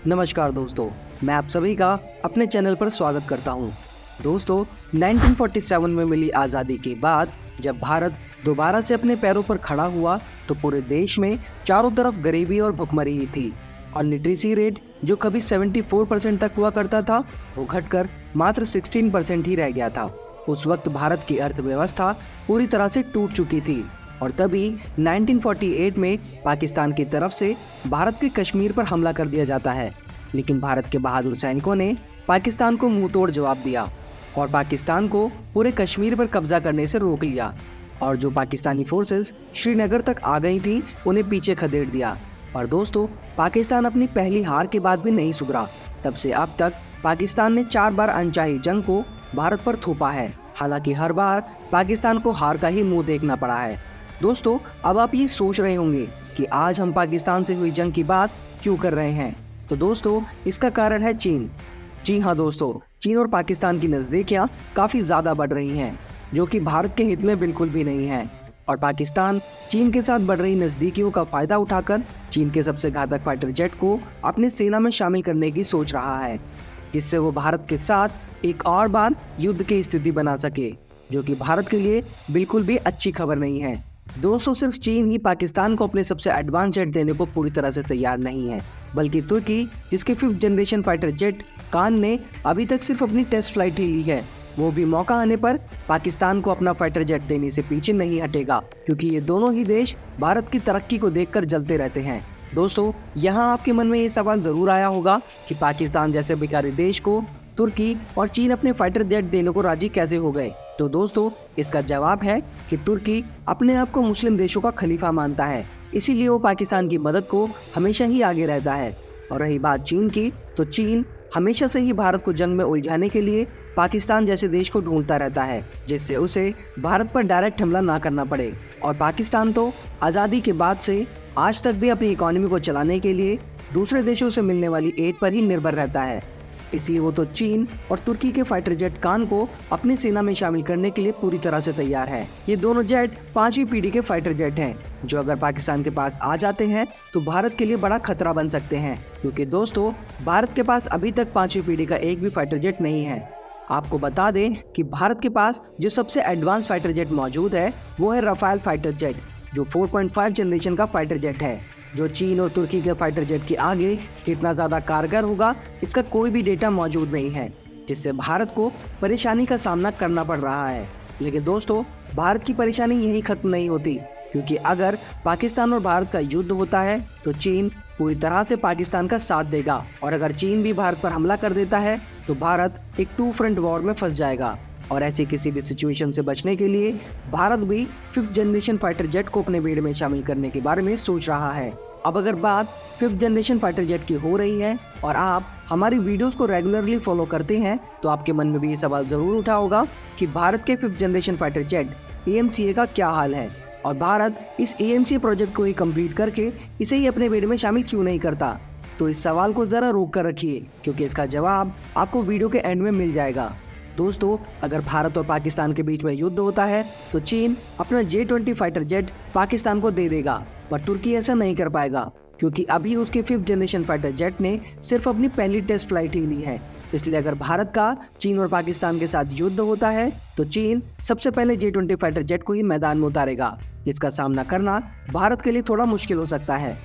नमस्कार दोस्तों, मैं आप सभी का अपने चैनल पर स्वागत करता हूं। दोस्तों, 1947 में मिली आज़ादी के बाद जब भारत दोबारा से अपने पैरों पर खड़ा हुआ तो पूरे देश में चारों तरफ गरीबी और भुखमरी ही थी और लिटरेसी रेट जो कभी 74% तक हुआ करता था वो घटकर मात्र 16% ही रह गया था। उस वक्त भारत की अर्थव्यवस्था पूरी तरह से टूट चुकी थी और तभी 1948 में पाकिस्तान की तरफ से भारत के कश्मीर पर हमला कर दिया जाता है। लेकिन भारत के बहादुर सैनिकों ने पाकिस्तान को मुंह तोड़ जवाब दिया और पाकिस्तान को पूरे कश्मीर पर कब्जा करने से रोक लिया और जो पाकिस्तानी फोर्सेस श्रीनगर तक आ गई थी उन्हें पीछे खदेड़ दिया। और दोस्तों, पाकिस्तान अपनी पहली हार के बाद भी नहीं सुधरा। तब से अब तक पाकिस्तान ने 4 बार अनचाही जंग को भारत पर थोपा है। हालांकि हर बार पाकिस्तान को हार का ही मुंह देखना पड़ा है। दोस्तों, अब आप ये सोच रहे होंगे कि आज हम पाकिस्तान से हुई जंग की बात क्यों कर रहे हैं। तो दोस्तों, इसका कारण है चीन। जी हाँ दोस्तों, चीन और पाकिस्तान की नज़दीकियाँ काफ़ी ज़्यादा बढ़ रही हैं जो कि भारत के हित में बिल्कुल भी नहीं है। और पाकिस्तान चीन के साथ बढ़ रही नज़दीकियों का फ़ायदा उठाकर चीन के सबसे घातक फाइटर जेट को अपनी सेना में शामिल करने की सोच रहा है, जिससे वो भारत के साथ एक और बार युद्ध की स्थिति बना सके, जो कि भारत के लिए बिल्कुल भी अच्छी खबर नहीं है। दोस्तों, सिर्फ चीन ही पाकिस्तान को अपने सबसे एडवांस जेट देने को पूरी तरह से तैयार नहीं है, बल्कि तुर्की, जिसके 5th जनरेशन फाइटर जेट कान ने अभी तक सिर्फ अपनी टेस्ट फ्लाइट ही ली है, वो भी मौका आने पर पाकिस्तान को अपना फाइटर जेट देने से पीछे नहीं हटेगा, क्योंकि ये दोनों ही देश भारत की तरक्की को देखकर जलते रहते हैं। दोस्तों, यहाँ आपके मन में ये सवाल ज़रूर आया होगा कि पाकिस्तान जैसे भिखारी देश को तुर्की और चीन अपने फाइटर जेट देने को राजी कैसे हो गए। तो दोस्तों, इसका जवाब है कि तुर्की अपने आप को मुस्लिम देशों का खलीफा मानता है, इसीलिए वो पाकिस्तान की मदद को हमेशा ही आगे रहता है। और रही बात चीन की, तो चीन हमेशा से ही भारत को जंग में उलझाने के लिए पाकिस्तान जैसे देश को ढूंढता रहता है, जिससे उसे भारत पर डायरेक्ट हमला ना करना पड़े। और पाकिस्तान तो आज़ादी के बाद से आज तक भी अपनी इकोनॉमी को चलाने के लिए दूसरे देशों से मिलने वाली एड पर ही निर्भर रहता है। इसलिए वो तो चीन और तुर्की के फाइटर जेट कान को अपनी सेना में शामिल करने के लिए पूरी तरह से तैयार है। ये दोनों जेट 5वीं पीढ़ी के फाइटर जेट हैं, जो अगर पाकिस्तान के पास आ जाते हैं तो भारत के लिए बड़ा खतरा बन सकते हैं, क्योंकि दोस्तों, भारत के पास अभी तक 5वीं पीढ़ी का एक भी फाइटर जेट नहीं है। आपको बता दें कि भारत के पास जो सबसे एडवांस फाइटर जेट मौजूद है वो है राफेल फाइटर जेट, जो 4.5 जनरेशन का फाइटर जेट है, जो चीन और तुर्की के फाइटर जेट के आगे कितना ज़्यादा कारगर होगा इसका कोई भी डेटा मौजूद नहीं है, जिससे भारत को परेशानी का सामना करना पड़ रहा है। लेकिन दोस्तों, भारत की परेशानी यहीं ख़त्म नहीं होती, क्योंकि अगर पाकिस्तान और भारत का युद्ध होता है तो चीन पूरी तरह से पाकिस्तान का साथ देगा, और अगर चीन भी भारत पर हमला कर देता है तो भारत एक 2 फ्रंट वॉर में फंस जाएगा। और ऐसी किसी भी सिचुएशन से बचने के लिए भारत भी 5th जनरेशन फाइटर जेट को अपने बेड़े में शामिल करने के बारे में सोच रहा है। अब अगर बात 5th जनरेशन फाइटर जेट की हो रही है और आप हमारी वीडियोस को रेगुलरली फॉलो करते हैं, तो आपके मन में भी ये सवाल ज़रूर उठा होगा कि भारत के 5th generation fighter jet AMCA का क्या हाल है और भारत इस AMCA प्रोजेक्ट को ही कंप्लीट करके इसे ही अपने बेड़े में शामिल क्यों नहीं करता। तो इस सवाल को ज़रा रोक कर रखिए, क्योंकि इसका जवाब आपको वीडियो के एंड में मिल जाएगा। दोस्तों, अगर भारत और पाकिस्तान के बीच में युद्ध होता है तो चीन अपना J-20 फाइटर जेट पाकिस्तान को दे देगा, पर तुर्की ऐसा नहीं कर पाएगा, क्योंकि अभी उसके 5th जनरेशन फाइटर जेट ने सिर्फ अपनी पहली टेस्ट फ्लाइट ही ली है। इसलिए अगर भारत का चीन और पाकिस्तान के साथ युद्ध होता है तो चीन सबसे पहले J-20 फाइटर जेट को ही मैदान में उतारेगा, जिसका सामना करना भारत के लिए थोड़ा मुश्किल हो सकता है।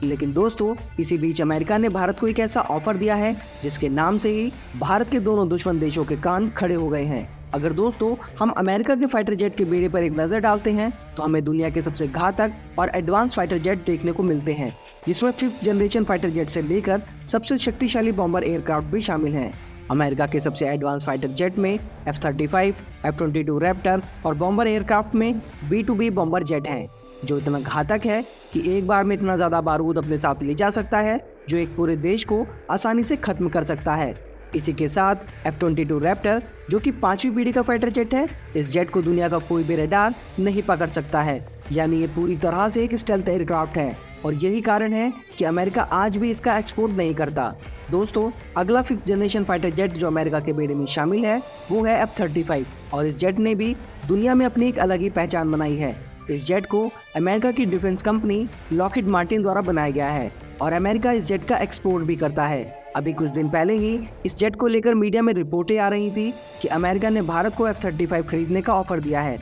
लेकिन दोस्तों, इसी बीच अमेरिका ने भारत को एक ऐसा ऑफर दिया है जिसके नाम से ही भारत के दोनों दुश्मन देशों के कान खड़े हो गए हैं। अगर दोस्तों हम अमेरिका के फाइटर जेट के बेड़े पर एक नज़र डालते हैं तो हमें दुनिया के सबसे घातक और एडवांस फाइटर जेट देखने को मिलते हैं, जिसमें 5th जनरेशन फाइटर जेट से लेकर सबसे शक्तिशाली बॉम्बर एयरक्राफ्ट भी शामिल हैं। अमेरिका के सबसे एडवांस फाइटर जेट में F-35, F-22 रैप्टर और बॉम्बर एयरक्राफ्ट में B-2B बॉम्बर जेट हैं, जो इतना घातक है कि एक बार में इतना ज़्यादा बारूद अपने साथ ले जा सकता है जो एक पूरे देश को आसानी से ख़त्म कर सकता है। इसी के साथ F-22 रैप्टर, जो कि 5वीं पीढ़ी का फाइटर जेट है, इस जेट को दुनिया का कोई भी रडार नहीं पकड़ सकता है, यानी ये पूरी तरह से एक स्टेल्थ एयरक्राफ्ट है, और यही कारण है कि अमेरिका आज भी इसका एक्सपोर्ट नहीं करता। दोस्तों, अगला 5th जनरेशन फाइटर जेट जो अमेरिका के बेड़े में शामिल है वो है F-35, और इस जेट ने भी दुनिया में अपनी एक अलग ही पहचान बनाई है। इस जेट को अमेरिका की डिफेंस कंपनी लॉकहीड मार्टिन द्वारा बनाया गया है और अमेरिका इस जेट का एक्सपोर्ट भी करता है। अभी कुछ दिन पहले ही इस जेट को लेकर मीडिया में रिपोर्टें आ रही थी कि अमेरिका ने भारत को F-35 खरीदने का ऑफर दिया है।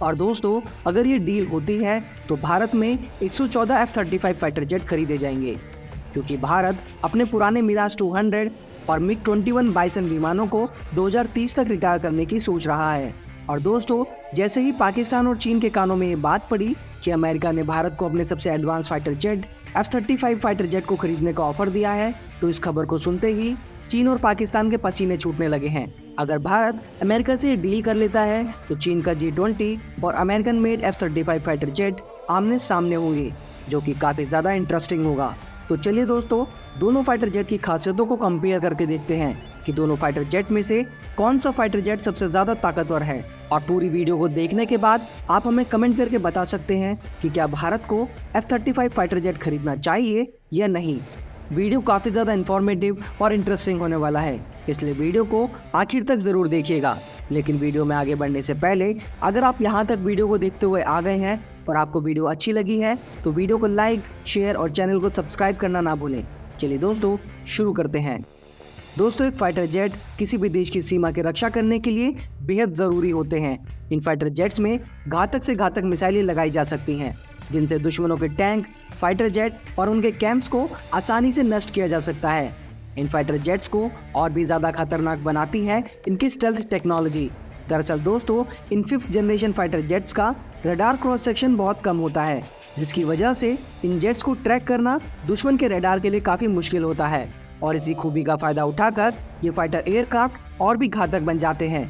और दोस्तों, अगर ये डील होती है तो भारत में 114 F-35 फाइटर जेट खरीदे जाएंगे, क्योंकि भारत अपने पुराने मिराज 200 और MiG-21 बाइसन विमानों को 2030 तक रिटायर करने की सोच रहा है। और दोस्तों, जैसे ही पाकिस्तान और चीन के कानों में ये बात पड़ी कि अमेरिका ने भारत को अपने सबसे advance fighter jet F-35 fighter jet को खरीदने का ऑफर दिया है, तो इस खबर को सुनते ही चीन और पाकिस्तान के पसीने छूटने लगे हैं। अगर भारत अमेरिका से डील कर लेता है तो चीन का G-20 और American made F-35 fighter jet आमने सामने होंगे, जो कि काफ़ी ज़्यादा इंटरेस्टिंग होगा। तो चलिए दोस्तों, दोनों फाइटर जेट की खासियतों को कंपेयर करके देखते हैं कि दोनों फाइटर जेट में से कौन सा फाइटर जेट सबसे ज़्यादा ताकतवर है। और पूरी वीडियो को देखने के बाद आप हमें कमेंट करके बता सकते हैं कि क्या भारत को F-35 फाइटर जेट खरीदना चाहिए या नहीं। वीडियो काफ़ी ज़्यादा इन्फॉर्मेटिव और इंटरेस्टिंग होने वाला है, इसलिए वीडियो को आखिर तक ज़रूर देखिएगा। लेकिन वीडियो में आगे बढ़ने से पहले अगर आप यहाँ तक वीडियो को देखते हुए आ गए हैं और आपको वीडियो अच्छी लगी है तो वीडियो को लाइक, शेयर और चैनल को सब्सक्राइब करना ना भूलें। चलिए दोस्तों, शुरू करते हैं। दोस्तों, एक फाइटर जेट किसी भी देश की सीमा की रक्षा करने के लिए बेहद ज़रूरी होते हैं। इन फाइटर जेट्स में घातक से घातक मिसाइलें लगाई जा सकती हैं, जिनसे दुश्मनों के टैंक, फाइटर जेट और उनके कैंप्स को आसानी से नष्ट किया जा सकता है। इन फाइटर जेट्स को और भी ज़्यादा खतरनाक बनाती है इनकी स्टेल्थ टेक्नोलॉजी। दरअसल दोस्तों, इन 5th जनरेशन फाइटर जेट्स का रडार क्रॉस सेक्शन बहुत कम होता है, जिसकी वजह से इन जेट्स को ट्रैक करना दुश्मन के रडार के लिए काफ़ी मुश्किल होता है। और इसी खूबी का फ़ायदा उठाकर ये फाइटर एयरक्राफ्ट और भी घातक बन जाते हैं।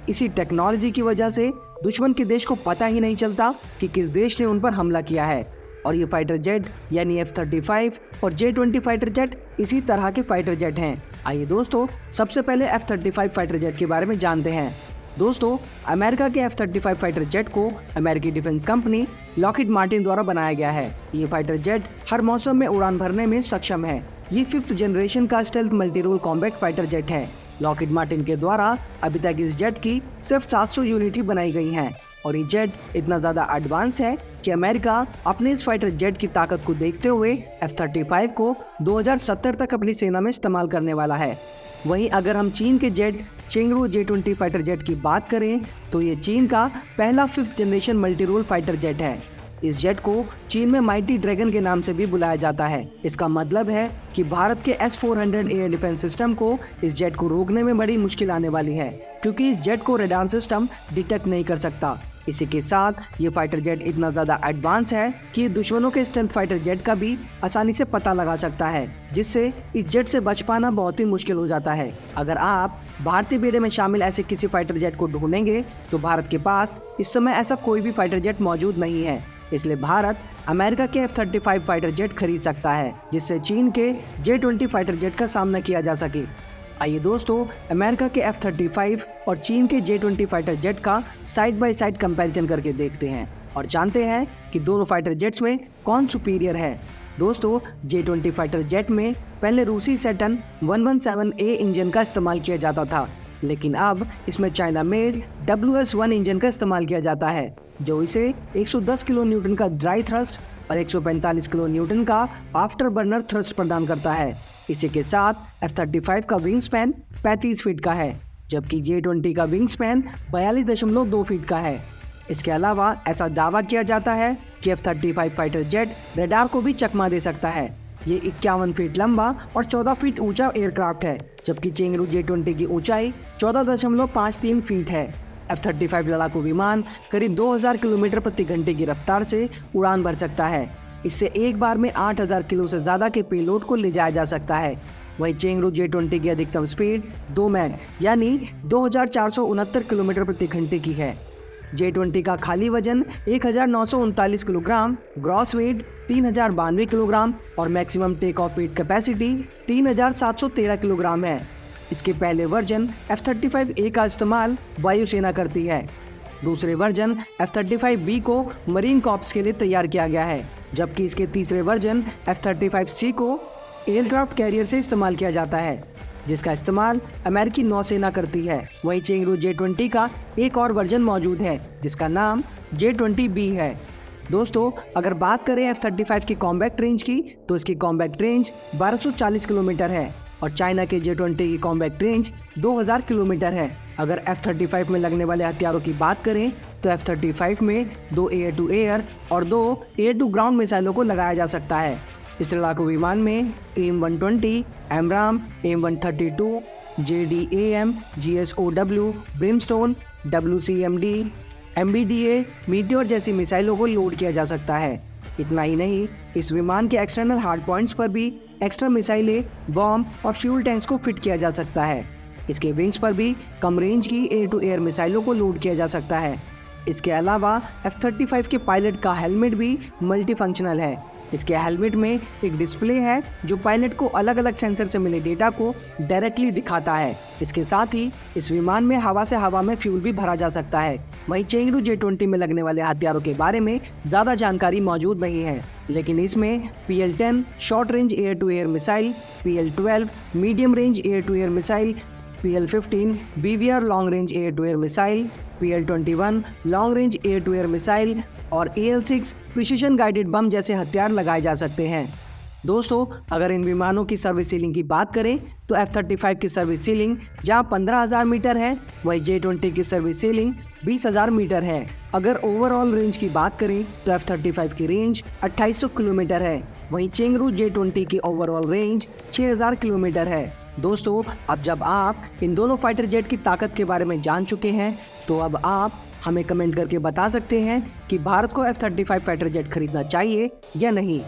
इसी टेक्नोलॉजी की वजह से दुश्मन के देश को पता ही नहीं चलता कि किस देश ने उन पर हमला किया है। और ये फाइटर जेट यानी F-35 और J-20 फाइटर जेट इसी तरह के फाइटर जेट हैं। आइए दोस्तों, सबसे पहले F-35 फाइटर जेट के बारे में जानते हैं। दोस्तों, अमेरिका के F-35 फाइटर जेट को अमेरिकी डिफेंस कंपनी लॉकहीड मार्टिन द्वारा बनाया गया है। ये फाइटर जेट हर मौसम में उड़ान भरने में सक्षम है। ये 5th जनरेशन का stealth multi role combat fighter jet है। लॉकहीड मार्टिन के द्वारा अभी तक इस जेट की सिर्फ 700 यूनिट ही बनाई गई हैं। और ये जेट इतना ज़्यादा एडवांस है कि अमेरिका अपने इस फाइटर जेट की ताकत को देखते हुए F-35 को 2070 तक अपनी सेना में इस्तेमाल करने वाला है। वहीं अगर हम चीन के jet Chengdu J-20 fighter jet की बात करें तो ये चीन का पहला 5th generation multi role fighter jet है। इस जेट को चीन में माइटी ड्रैगन के नाम से भी बुलाया जाता है। इसका मतलब है कि भारत के S-400 एयर डिफेंस सिस्टम को इस जेट को रोकने में बड़ी मुश्किल आने वाली है, क्योंकि इस जेट को रडार सिस्टम डिटेक्ट नहीं कर सकता। इसी के साथ ये फाइटर जेट इतना ज़्यादा एडवांस है कि दुश्मनों के स्टेल्थ फाइटर जेट का भी आसानी से पता लगा सकता है, जिससे इस जेट से बच पाना बहुत ही मुश्किल हो जाता है। अगर आप भारतीय बेड़े में शामिल ऐसे किसी फाइटर जेट को ढूंढेंगे तो भारत के पास इस समय ऐसा कोई भी फाइटर जेट मौजूद नहीं है। इसलिए भारत अमेरिका के F-35 फाइटर जेट खरीद सकता है, जिससे चीन के J-20 फाइटर जेट का सामना किया जा सके। आइए दोस्तों, अमेरिका के F-35 और चीन के J-20 फाइटर जेट का साइड बाय साइड कंपैरिजन करके देखते हैं और जानते हैं कि दोनों फाइटर जेट्स में कौन सुपीरियर है। दोस्तों, J-20 फाइटर जेट में पहले रूसी सैटर्न 117A इंजन का इस्तेमाल किया जाता था, लेकिन अब इसमें चाइना मेड WS-1 इंजन का इस्तेमाल किया जाता है, जो इसे 110 किलो न्यूटन का ड्राई थ्रस्ट और 145 किलो न्यूटन का आफ्टर बर्नर थ्रस्ट प्रदान करता है। इसी के साथ F-35 का विंग स्पैन 35 फीट का है, जबकि J-20 का विंग स्पैन 42.2 फीट का है। इसके अलावा ऐसा दावा किया जाता है कि F-35 फाइटर जेट रडार को भी चकमा दे सकता है। ये 51 फीट लंबा और 14 फीट ऊंचा एयरक्राफ्ट है, जबकि चेंगडू J-20 की ऊंचाई 14.53 फीट है। F-35 लड़ाकू विमान करीब 2000 किलोमीटर प्रति घंटे की रफ्तार से उड़ान भर सकता है। इससे एक बार में 8000 किलो से ज़्यादा के पेलोड को ले जाया जा सकता है। वहीं चेंगडू J-20 की अधिकतम स्पीड 2 मैक यानी 2469 किलोमीटर प्रति घंटे की है। J-20 का खाली वजन 1939 किलोग्राम, ग्रॉस वेट 3092 किलोग्राम और maximum take off weight capacity 3713 kilogram है। इसके पहले वर्जन F-35A का इस्तेमाल वायुसेना करती है। दूसरे वर्जन F-35B को मरीन कॉर्प्स के लिए तैयार किया गया है, जबकि इसके तीसरे वर्जन F-35C को एयरक्राफ्ट कैरियर से इस्तेमाल किया जाता है, जिसका इस्तेमाल अमेरिकी नौसेना करती है। वहीं चेंगडू J-20 का एक और वर्जन मौजूद है, जिसका नाम J-20B है। दोस्तों अगर बात करें F-35 की कॉम्बैक्ट रेंज की तो इसकी कॉम्बैक्ट रेंज 1240 किलोमीटर है और चाइना के J-20 की कॉम्बैक्ट रेंज 2000 किलोमीटर है। अगर F-35 में लगने वाले हथियारों की बात करें तो F-35 में 2 एयर टू एयर और 2 एयर टू ग्राउंड मिसाइलों को लगाया जा सकता है। इस लड़ाकू विमान में AIM-120, AMRAAM, AIM-132, JDAM, GSOW, Brimstone, WCMD, MBDA, meteor जैसी मिसाइलों को लोड किया जा सकता है। इतना ही नहीं, इस विमान के एक्सटर्नल हार्ड पॉइंट्स पर भी एक्स्ट्रा मिसाइलें, बॉम्ब और फ्यूल टैंक्स को फिट किया जा सकता है। इसके विंग्स पर भी कम रेंज की एयर टू एयर मिसाइलों को लोड किया जा सकता है। इसके अलावा F-35 के पायलट का हेलमेट भी मल्टी फंक्शनल है। इसके हेलमेट में एक डिस्प्ले है जो पायलट को अलग अलग सेंसर से मिले डेटा को डायरेक्टली दिखाता है। इसके साथ ही इस विमान में हवा से हवा में फ्यूल भी भरा जा सकता है। वहीं चेंगडू J-20 में लगने वाले हथियारों के बारे में ज़्यादा जानकारी मौजूद नहीं है, लेकिन इसमें PL-10 short range air to air missile, PL-12 medium range air to air missile, PL-15 BVR long range air to air missile, PL-21 long range air to air missile और AL-6 प्रिसीजन गाइडेड बम जैसे हथियार लगाए जा सकते हैं। दोस्तों अगर इन विमानों की सर्विस सीलिंग की बात करें तो F-35 की सर्विस सीलिंग जहां 15,000 मीटर है, वहीं J-20 की सर्विस सीलिंग 20,000 मीटर है। अगर ओवरऑल रेंज की बात करें तो F-35 की रेंज 2800 किलोमीटर है, वहीं चेंगडू J-20 की ओवरऑल रेंज 6000 किलोमीटर है। दोस्तों अब जब आप इन दोनों फाइटर जेट की ताकत के बारे में जान चुके हैं तो अब आप हमें कमेंट करके बता सकते हैं कि भारत को F-35 फाइटर जेट खरीदना चाहिए या नहीं।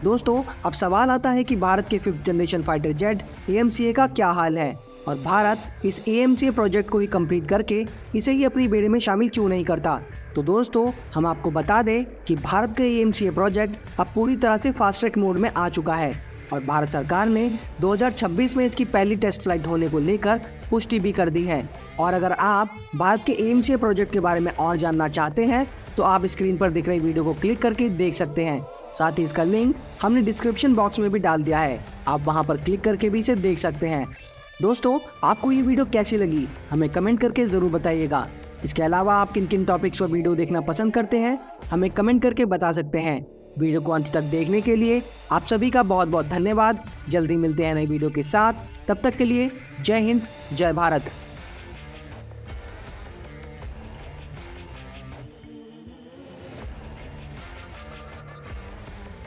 दोस्तों अब सवाल आता है कि भारत के 5th generation fighter jet AMCA का क्या हाल है और भारत इस AMCA प्रोजेक्ट को ही कंप्लीट करके इसे ही अपनी बेड़े में शामिल क्यों नहीं करता। तो दोस्तों हम आपको बता दें कि भारत का AMCA प्रोजेक्ट अब पूरी तरह से फास्ट ट्रैक मोड में आ चुका है और भारत सरकार ने 2026 में इसकी पहली टेस्ट फ्लाइट होने को लेकर पुष्टि भी कर दी है। और अगर आप भारत के AMCA प्रोजेक्ट के बारे में और जानना चाहते हैं तो आप स्क्रीन पर दिख रही वीडियो को क्लिक करके देख सकते हैं। साथ ही इसका लिंक हमने डिस्क्रिप्शन बॉक्स में भी डाल दिया है, आप वहां पर क्लिक करके भी इसे देख सकते हैं। दोस्तों आपको ये वीडियो कैसी लगी हमें कमेंट करके ज़रूर बताइएगा। इसके अलावा आप किन किन टॉपिक्स पर वीडियो देखना पसंद करते हैं हमें कमेंट करके बता सकते हैं। वीडियो को अंत तक देखने के लिए आप सभी का बहुत बहुत धन्यवाद। जल्दी मिलते हैं नई वीडियो के साथ, तब तक के लिए जय हिंद, जय भारत।